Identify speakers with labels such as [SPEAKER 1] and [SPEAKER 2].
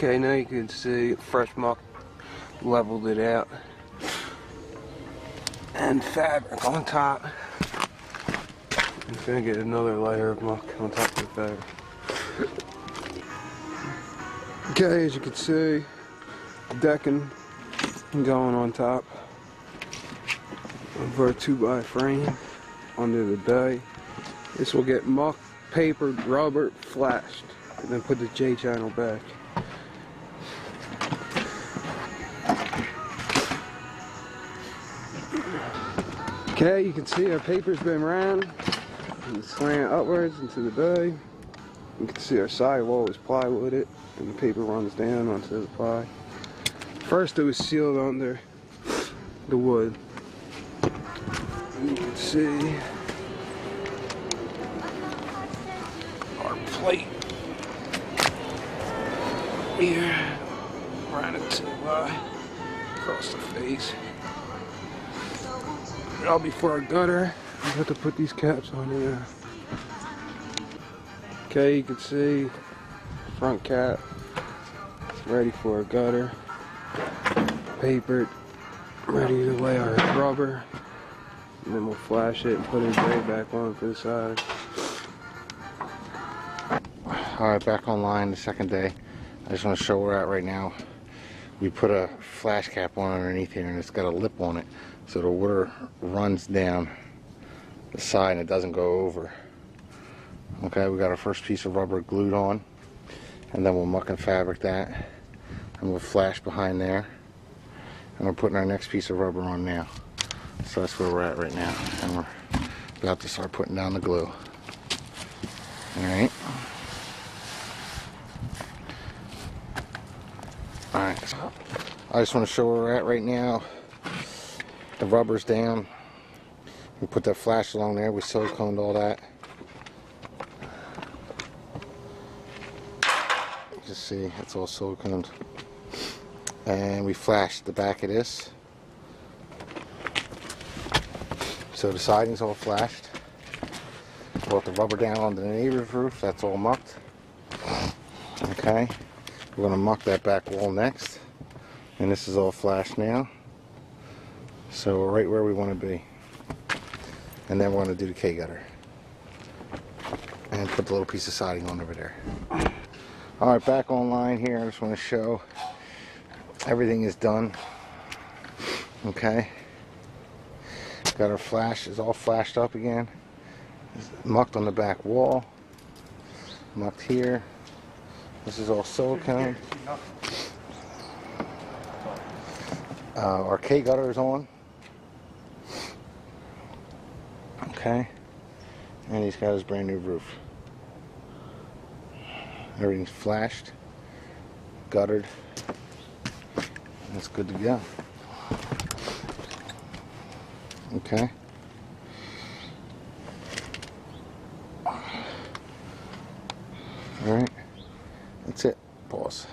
[SPEAKER 1] Okay, now you can see fresh muck leveled it out. And fabric on top. I'm gonna get another layer of muck on top of the fabric. Okay, as you can see, decking going on top of our 2x frame under the bay. This will get muck, papered, rubber, flashed, and then put the J channel back. Okay, you can see our paper's been ran and it's slant upwards into the bay. You can see our sidewall is plywooded and the paper runs down onto the ply. First it was sealed under the wood. And you can see our plate here, ran it to the ply across the face. Now before our gutter, I have to put these caps on here. Okay, you can see front cap ready for a gutter, papered, ready to lay our rubber, and then we'll flash it and put it right back on for the side.
[SPEAKER 2] Alright, back online the second day. I just want to show where we're at right now. We put a flash cap on underneath here and it's got a lip on it, so the water runs down the side and it doesn't go over. Okay, we got our first piece of rubber glued on, and then we'll muck and fabric that, and we'll flash behind there, and we're putting our next piece of rubber on now. So that's where we're at right now, and we're about to start putting down the glue. Alright. Alright, so I just want to show where we're at right now. The rubber's down. We put that flash along there. We siliconed all that. You can see it's all siliconed. And we flashed the back of this. So the siding's all flashed. Brought the rubber down on the neighbor's roof. That's all mucked. Okay. We're going to muck that back wall next. And this is all flashed now. So we're right where we want to be. And then we're going to do the K-gutter. And put the little piece of siding on over there. Alright, back online here. I just want to show everything is done. Okay. Got our flash, is all flashed up again. It's mucked on the back wall. Mucked here. This is all silicone. Our K-gutter is on. Okay. And he's got his brand new roof. Everything's flashed, guttered, and it's good to go. Okay. Alright. That's it. Pause.